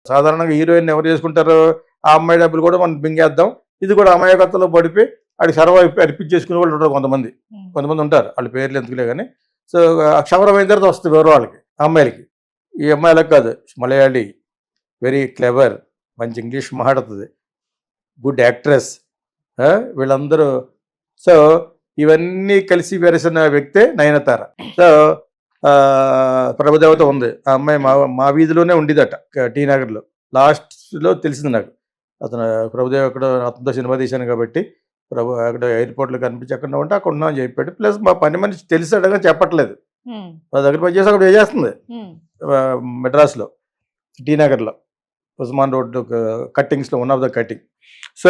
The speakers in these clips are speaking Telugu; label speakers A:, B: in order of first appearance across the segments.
A: సాధారణంగా హీరోయిన్ ఎవరు చేసుకుంటారు, ఆ అమ్మాయి డబ్బులు కూడా మనం మింగేద్దాం, ఇది కూడా అమాయకత్వంలో పడిపోయి వాడికి సర్వ అర్పించేసుకునే వాళ్ళు ఉంటారు కొంతమంది. కొంతమంది ఉంటారు, వాళ్ళ పేర్లు ఎందుకులే కానీ. సో క్షవరం అయిన తర్వాత వస్తుంది ఎవరో వాళ్ళకి, అమ్మాయిలకి. ఈ అమ్మాయిలకు కాదు, మలయాళీ, వెరీ క్లెవర్, మంచి ఇంగ్లీష్ మాట్లాడుతుంది, గుడ్ యాక్ట్రెస్, వీళ్ళందరూ. సో ఇవన్నీ కలిసి వెరసిన వ్యక్తే నయనతార. సో ప్రభుదేవత ఉంది, ఆ అమ్మాయి మా వీధిలోనే ఉండేదట, టీ నగర్లో. లాస్ట్లో తెలిసింది నాకు, అతను ప్రభుదేవ అక్కడ అతనితో సినిమా తీశాను కాబట్టి అక్కడ ఎయిర్పోర్ట్లో కనిపించి అక్కడ ఉంటే అక్కడ ఉన్నామని చెప్పాడు. ప్లస్ మా పని మనిషి తెలిసాడు కానీ చెప్పట్లేదు, మా దగ్గర పని చేసి అక్కడ చేస్తుంది మెడ్రాస్లో, టీ నగర్లో, ఉస్మాన్ రోడ్ కట్టింగ్స్లో, one of the cutting. So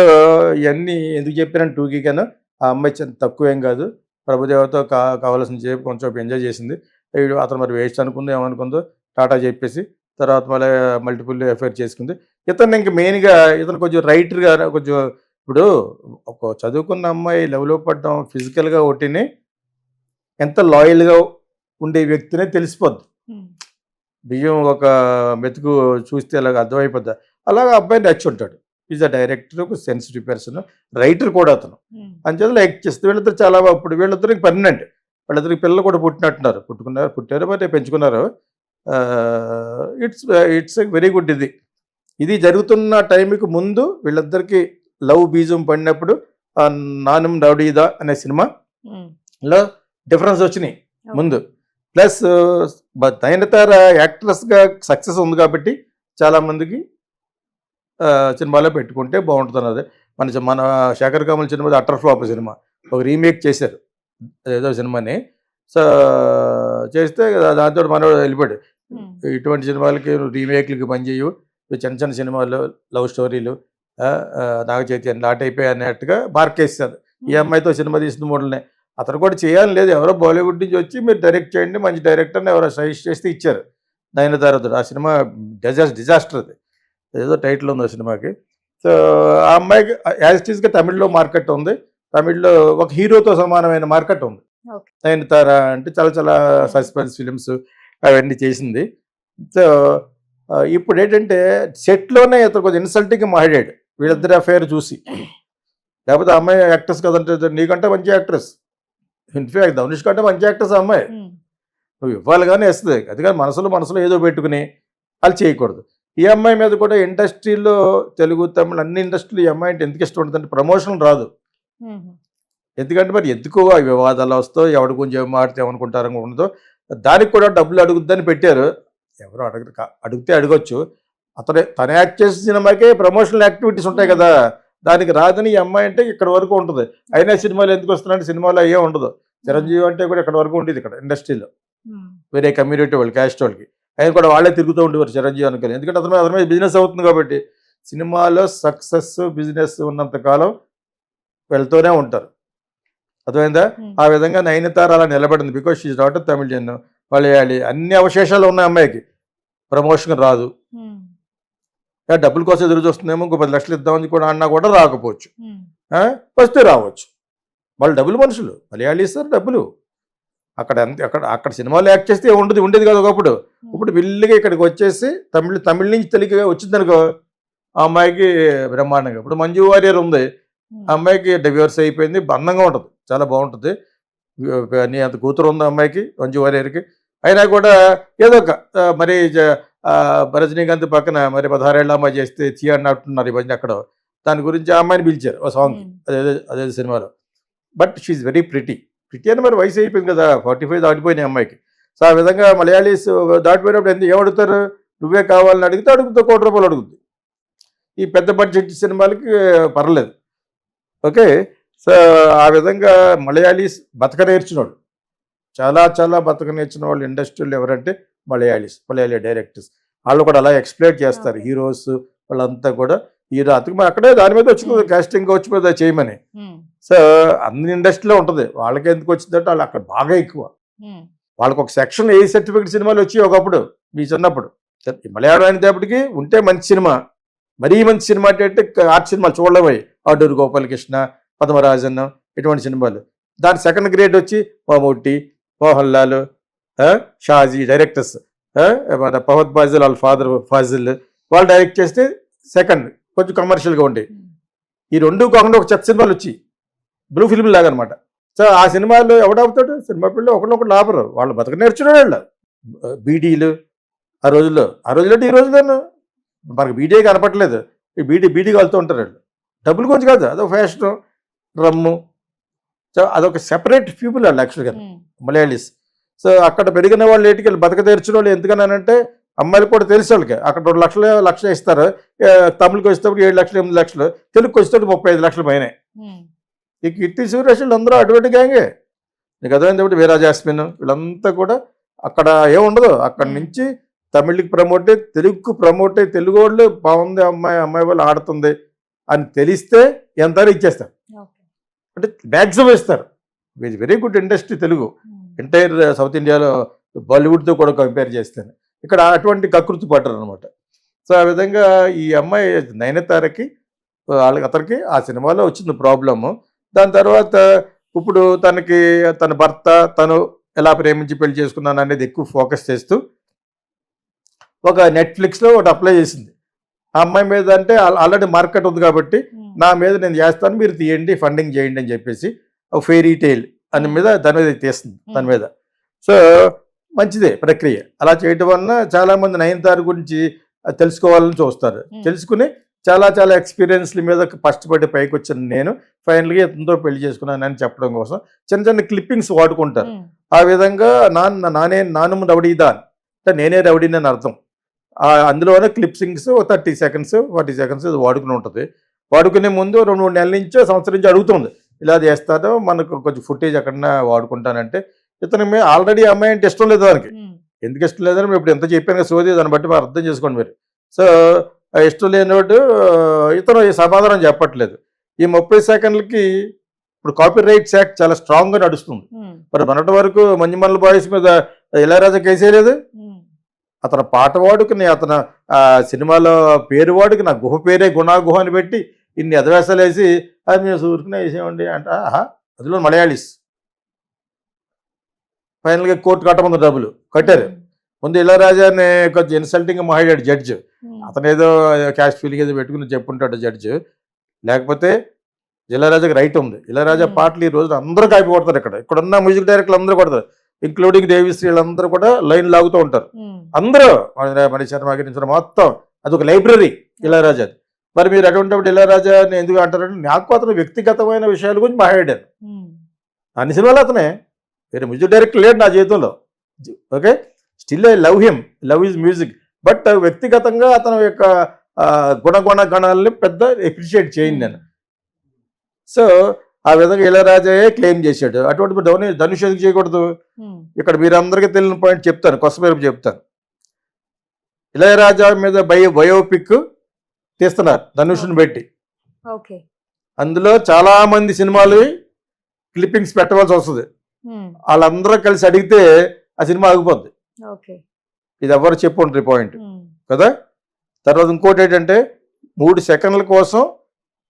A: ఇవన్నీ ఎందుకు చెప్పానని టూకీగాను, ఆ అమ్మాయి తక్కువేం కాదు, ప్రభుదేవతో కావాల్సిన చెప్పి కొంచెం ఎంజాయ్ చేసింది. అతను మరి వేస్ట్ అనుకుందో ఏమనుకుందో టాటా చెప్పేసి తర్వాత మళ్ళీ మల్టిపుల్ అఫైర్ చేసుకుంది. ఇతను ఇంక మెయిన్గా ఇతను కొంచెం రైటర్గా కొంచెం, ఇప్పుడు ఒక చదువుకున్న అమ్మాయి లెవెల్లో పడడం ఫిజికల్గా ఒకటిని ఎంత లాయల్గా ఉండే వ్యక్తినే తెలిసిపోద్ది. బియ్యం ఒక మెతుకు చూస్తే అలాగ అర్థమైపోద్ది. అలాగ అబ్బాయి నచ్చి ఉంటాడు. ఈజ్ అ డైరెక్టర్, ఒక సెన్సిటివ్ పర్సన్, రైటర్ కూడా అతను. అంచేత లైక్ చేస్తే వీళ్ళిద్దరు చాలా ఇప్పుడు వీళ్ళిద్దరికి పర్మనెంట్, వాళ్ళిద్దరికి పిల్లలు కూడా పుట్టినట్టున్నారు, పుట్టారు మరి పెంచుకున్నారు. It's very good. ఇది జరుగుతున్న టైంకి ముందు వీళ్ళిద్దరికి లవ్ బీజం పడినప్పుడు నానం రౌడీదా అనే సినిమాలో డిఫరెన్స్ వచ్చినాయి ముందు. ప్లస్ నయనతార యాక్ట్రెస్గా సక్సెస్ ఉంది కాబట్టి చాలామందికి సినిమాలో పెట్టుకుంటే బాగుంటుంది అన్నది. మన శేఖర్ కమల్ సినిమా అటర్ ఫ్లాప్ సినిమా, ఒక రీమేక్ చేశారు ఏదో సినిమాని. సో చేస్తే దాంతో మనోడు వెళ్ళిపోయాడు, ఇటువంటి సినిమాలకి రీమేక్లకి పనిచేయవు, చిన్న చిన్న సినిమాలు లవ్ స్టోరీలు నాగ చైతన్య లాట్ అయిపోయి అన్నట్టుగా మార్కేస్తారు. ఈ అమ్మాయితో సినిమా తీసిన మోడల్నే అతను కూడా చేయాలని లేదు, ఎవరో బాలీవుడ్ నుంచి వచ్చి మీరు డైరెక్ట్ చేయండి మంచి డైరెక్టర్ని ఎవరో సజెస్ట్ చేస్తే ఇచ్చారు నయనతారతో. ఆ సినిమా డిజాస్టర్, అది ఏదో టైటిల్ ఉంది ఆ సినిమాకి. సో ఆ అమ్మాయికి యాజ్ ఇట్ ఈస్గా తమిళ్లో మార్కెట్ ఉంది, తమిళ్లో ఒక హీరోతో సమానమైన మార్కెట్ ఉంది. నయనతార అంటే చాలా చాలా సస్పెన్స్ ఫిలిమ్స్ అవన్నీ చేసింది. సో ఇప్పుడు ఏంటంటే సెట్లోనే ఇతను కొంచెం ఇన్సల్టింగ్గా మాట్లాడాడు వీళ్ళిద్దరి అఫైర్ చూసి. లేకపోతే అమ్మాయి యాక్ట్రెస్ కదంటే, నీకంటే మంచి యాక్ట్రెస్, ఇన్ఫ్యాక్ట్ ధనుష్ కంటే మంచి యాక్ట్రెస్ ఆ అమ్మాయి, నువ్వు ఇవ్వాలి కానీ వేస్తుంది. అది కానీ మనసులో ఏదో పెట్టుకుని వాళ్ళు చేయకూడదు. ఈ అమ్మాయి మీద కూడా ఇండస్ట్రీలో తెలుగు తమిళ అన్ని ఇండస్ట్రీలో ఈ అమ్మాయి అంటే ఎందుకు ఇష్టం ఉంటుందంటే ప్రమోషన్ రాదు. ఎందుకంటే మరి ఎందుకు వివాదాలు వస్తావు, ఎవరి గురించి ఏం మాడితే ఏమనుకుంటారని ఉండదో, దానికి కూడా డబ్బులు అడుగుద్దని పెట్టారు. ఎవరు అడిగితే అడగొచ్చు, తన యాక్ట్ చేసిన సినిమాకే ప్రమోషనల్ యాక్టివిటీస్ ఉంటాయి కదా, దానికి రాదని ఈ అమ్మాయి అంటే ఇక్కడ వరకు ఉంటుంది. అయినా సినిమాలు ఎందుకు వస్తున్నాయంటే సినిమాలో అయ్యే ఉండదు. చిరంజీవి అంటే కూడా ఇక్కడ వరకు ఉండేది, ఇక్కడ ఇండస్ట్రీలో వేరే కమ్యూనిటీ వాళ్ళు, క్యాస్ట్ వాళ్ళకి, ఆయన కూడా వాళ్ళే తిరుగుతూ ఉండేవారు చిరంజీవి అనుకోని. ఎందుకంటే అతని మీద బిజినెస్ అవుతుంది కాబట్టి. సినిమాలో సక్సెస్ బిజినెస్ ఉన్నంతకాలం వెళ్తూనే ఉంటారు, అర్థమైందా? ఆ విధంగా నయనతార అలా నిలబడింది. Because she's not Tamilian, Malayali, అన్ని అవశేషాలు ఉన్నాయి అమ్మాయికి, ప్రమోషన్ రాదు. డబ్బుల కోసం ఎదురు చూస్తుందేమో, ఇంకో 10 లక్షలు ఇద్దామని కూడా అన్నా కూడా రాకపోవచ్చు, వస్తే రావచ్చు. వాళ్ళు డబ్బులు మనుషులు, మలయాళీ సార్ డబ్బులు. అక్కడ సినిమాలో యాక్ట్ చేస్తే ఉండేది కదా ఒకప్పుడు. ఇప్పుడు బిల్లుగా ఇక్కడికి వచ్చేసి తమిళ నుంచి తెలుగు వచ్చిందనుకో, ఆ అమ్మాయికి బ్రహ్మాండంగా. ఇప్పుడు మంజు వారియర్ ఉంది, ఆ అమ్మాయికి డివోర్స్ అయిపోయింది, అందంగా ఉంటుంది, చాలా బాగుంటుంది. నీ అంత కూతురు ఉంది అమ్మాయికి, మంజు వారియర్కి. అయినా కూడా ఏదో ఒక మరి రజనీకాంత్ పక్కన మరి 16 ఏళ్ళ అమ్మాయి చేస్తే చీ అన్నట్టున్నారు ఈ మధ్య అక్కడ. దాని గురించి ఆ అమ్మాయిని పిలిచారు ఓ సాంగ్, అదే సినిమాలో. బట్ షీఈ్ వెరీ ప్రిటీ అని మరి వయసు అయిపోయింది కదా, 45 దాటిపోయినాయి అమ్మాయికి. సో ఆ విధంగా మలయాళీస్ దాటిపోయినప్పుడు ఏమడుగుతారు, నువ్వే కావాలని అడిగితే ₹1 కోటి అడుగుద్ది. ఈ పెద్ద బడ్జెట్ సినిమాలకి పర్లేదు, ఓకే. సో ఆ విధంగా మలయాళీస్ బతక నేర్చినోడు, చాలా చాలా బతక నేర్చిన వాళ్ళు ఇండస్ట్రీలో ఎవరంటే మలయాళీ డైరెక్టర్స్. వాళ్ళు కూడా అలా ఎక్స్ప్లెయిన్ చేస్తారు, హీరోస్ వాళ్ళంతా కూడా. హీరో అతను అక్కడే దాని మీద వచ్చింది, కాస్టింగ్ వచ్చి మీద చేయమని. సో అన్ని ఇండస్ట్రీలో ఉంటుంది, వాళ్ళకి ఎందుకు వచ్చిందంటే వాళ్ళు అక్కడ బాగా ఎక్కువ. వాళ్ళకి ఒక సెక్షన్ ఏ సర్టిఫికేట్ సినిమాలు వచ్చి ఒకప్పుడు మీ చిన్నప్పుడు. మలయాళం అనేటప్పటికి ఉంటే మంచి సినిమా, మరీ మంచి సినిమా అంటే ఆర్ట్ సినిమాలు చూడలేమయ్యి, అడ్డూరు గోపాలకృష్ణ, పద్మరాజన్, ఇటువంటి సినిమాలు. దాని సెకండ్ గ్రేడ్ వచ్చి మమ్ముట్టి, మోహన్ లాల్, షాజీ డైరెక్టర్స్, మన ఫహద్ ఫాజిల్ వాళ్ళ ఫాదర్ ఫాజిల్, వాళ్ళు డైరెక్ట్ చేస్తే సెకండ్ కొంచెం కమర్షియల్గా ఉండే. ఈ రెండు కాకుండా ఒక చెత్త సినిమాలు వచ్చి బ్లూ ఫిల్మ్ లాగా అనమాట. సో ఆ సినిమాలో ఎవడాపుతాడు, సినిమా పిల్లలు ఒకళ్ళొకళ్ళు ఆపరు, వాళ్ళు బతక నేర్చుకునే వాళ్ళు. బీడీలు ఆ రోజుల్లో ఈ రోజుల్లో మనకు బీడీ కనపట్లేదు, ఈ బీడీ కలుతూ ఉంటారు వాళ్ళు. డబ్బులు కొంచెం కాదు, అదొక ఫ్యాషను, రమ్ము. సో అదొక సెపరేట్ పీపుల్ వాళ్ళు యాక్చువల్గా మలయాళీస్. సో అక్కడ పెరిగిన వాళ్ళు ఏంటికి వాళ్ళు బతక తెరిచిన వాళ్ళు. ఎందుకన్నానంటే అమ్మాయిలు కూడా తెలిసి వాళ్ళకి అక్కడ 2 లక్షలు ఇస్తారు. తమిళకి వచ్చేటప్పుడు 7 లక్షలు 8 లక్షలు, తెలుగుకి వచ్చేటప్పుడు 35 లక్షల పైనే. ఈ కీర్తి సురేష్ అందరూ అటువంటి గ్యాంగే. నీకు అర్థమైనప్పుడు వీరా జాస్మిన్ వీళ్ళంతా కూడా అక్కడ ఏముండదు. అక్కడి నుంచి తమిళకి ప్రమోట్ అయ్యి, తెలుగుకు ప్రమోట్ అయ్యి, తెలుగు వాళ్ళు బాగుంది అమ్మాయి వాళ్ళు ఆడుతుంది అని తెలిస్తే ఎంత ఇచ్చేస్తారు. అంటే మ్యాక్సిమం ఇస్తారు. It very good industry Telugu, entire south ఇండియాలో బాలీవుడ్తో కూడా కంపేర్ చేస్తాను. ఇక్కడ అటువంటి కకృతి పడ్డారు అనమాట. సో ఆ విధంగా ఈ అమ్మాయి నయనతారకి అతనికి ఆ సినిమాలో వచ్చింది ప్రాబ్లము. దాని తర్వాత ఇప్పుడు తన భర్త తను ఎలా ప్రేమించి పెళ్లి చేసుకున్నాను అనేది ఎక్కువ ఫోకస్ చేస్తూ ఒక నెట్ఫ్లిక్స్లో ఒకటి అప్లై చేసింది. ఆ అమ్మాయి మీద అంటే ఆల్రెడీ మార్కెట్ ఉంది కాబట్టి నా మీద నేను చేస్తాను, మీరు తీయండి, ఫండింగ్ చేయండి అని చెప్పేసి ఒక ఫెయిరీ టైల్ అని మీద దాని మీద తీస్తుంది దాని మీద. సో మంచిదే ప్రక్రియ. అలా చేయటం వలన చాలామంది నయనతార గురించి తెలుసుకోవాలని చూస్తారు. తెలుసుకుని చాలా ఎక్స్పీరియన్స్ల మీద కష్టపడి పైకి వచ్చిన నేను ఫైనల్గా ఎంతో పెళ్లి చేసుకున్నానని చెప్పడం కోసం చిన్న క్లిప్పింగ్స్ వాడుకుంటారు. ఆ విధంగా నాను రౌడీదా అంటే నేనే రౌడీని అని అర్థం. అందులోనే క్లిప్సింగ్స్ 30 సెకండ్స్ 40 సెకండ్స్ వాడుకుని ఉంటుంది. వాడుకునే ముందు 2-3 నెలల నుంచో సంవత్సరం నుంచి అడుగుతుంది, ఇలా చేస్తాను మనకు కొంచెం ఫుటేజ్ ఎక్కడన్నా వాడుకుంటానంటే. ఇతను ఆల్రెడీ అమ్మాయి అంటే ఇష్టం లేదు దానికి. ఎందుకు ఇష్టం లేదని మేము ఇప్పుడు ఎంత చెప్పాను కదా సోది, దాన్ని బట్టి మీరు అర్థం చేసుకోండి మీరు. సో ఇష్టం లేనివాడు ఇతను ఈ సమాధానం చెప్పట్లేదు. ఈ 30 సెకండ్లకి ఇప్పుడు కాపీ రైట్స్ యాక్ట్ చాలా స్ట్రాంగ్గా నడుస్తుంది. మరి మొన్నటి వరకు మంజుమల్ల బాయ్స్ మీద ఇళయరాజా కేసేయలేదు. అతను పాట వాడుకుని అతను సినిమాలో పేరు వాడుకి నా గుహ పేరే గుహ అని పెట్టి ఇన్ని అధవేశాలు వేసి అది మేము సూరుకునే వేసేయండి అంట. అందులో మలయాళీస్ ఫైనల్గా కోర్టు కట్టమంది డబ్బులు కట్టారు. ముందు ఇళయరాజాని కొంచెం ఇన్సల్టింగ్గా మాట్లాడాడు జడ్జ్. అతను ఏదో క్యాష్ ఫీలింగ్ ఏదో పెట్టుకుని చెప్పుంటాడు జడ్జ్. లేకపోతే ఇళయరాజాకి రైట్ ఉంది. ఇళయరాజా పాటలు ఈ రోజు అందరూ కాపీ కొడతారు. ఇక్కడున్న మ్యూజిక్ డైరెక్టర్లు అందరూ కొడతారు, ఇంక్లూడింగ్ దేవిశ్రీ వీళ్ళందరూ కూడా లైన్ లాగుతూ ఉంటారు. అందరూ మణి శర్మ నుంచి మొత్తం అదొక లైబ్రరీ ఇళయరాజా. మరి మీరు అటువంటిప్పుడు ఇళయరాజాని ఎందుకు అంటారంటే నాకు అతను వ్యక్తిగతమైన విషయాల గురించి మాట్లాడాను. అన్ని సినిమాలు అతనే, వేరే మ్యూజిక్ డైరెక్టర్ లేడు నా జీవితంలో. Okay, still I love him, love his music. But వ్యక్తిగతంగా అతని యొక్క గణాలని పెద్ద అప్రిషియేట్ చేయండి నేను. సో ఆ విధంగా ఇళయరాజాయే క్లెయిమ్ చేశాడు. అటువంటి ధనుష్ ఎందుకు చేయకూడదు? ఇక్కడ మీరు అందరికీ తెలియని పాయింట్ చెప్తాను, కొసమేరకు చెప్తాను. ఇళయరాజా మీద బయోపిక్ తీస్తున్నారు ధనుష్ని పెట్టి. అందులో చాలా మంది సినిమాలు క్లిప్పింగ్స్ పెట్టవలసి వస్తుంది. వాళ్ళందరూ కలిసి అడిగితే ఆ సినిమా ఆగిపోద్ది. ఇది ఎవరు చెప్పుంటారు పాయింట్ కదా. తర్వాత ఇంకోటి ఏంటంటే 3 సెకండ్ల కోసం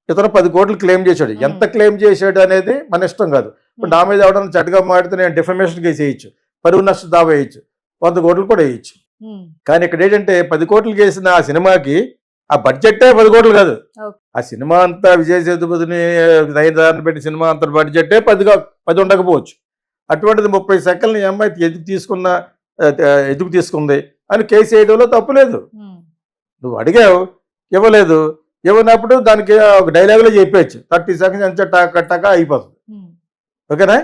A: ఇతను 10 కోట్లు క్లెయిమ్ చేశాడు. ఎంత క్లెయిమ్ చేశాడు అనేది మన ఇష్టం కాదు. ఇప్పుడు నా మీద ఎవడన్నా చెడ్డగా మాడితే నేను డిఫమేషన్ కేసు వేయచ్చు, పరువు నష్టం దావా వేయచ్చు, 100 కోట్లు కూడా వేయచ్చు. కానీ ఇక్కడ ఏంటంటే 10 కోట్లు వేసిన ఆ సినిమాకి ఆ బడ్జెట్టే 10 కోట్లు కాదు. ఆ సినిమా అంతా విజయ్ సేతుపతిని నయనతారని పెట్టి సినిమా అంత బడ్జెట్టే 10 ఉండకపోవచ్చు. అటువంటిది 30 సెకండ్లు ఈ అమ్మాయి ఎందుకు తీసుకుంది అని కేసు వేయడంలో తప్పులేదు. నువ్వు అడిగావు, ఇవ్వలేదు. ఇవ్వనప్పుడు దానికి ఒక డైలాగులో చెప్పేయచ్చు, 30 సెకండ్స్ ఎంత టకా అయిపోతుంది. ఓకేనా?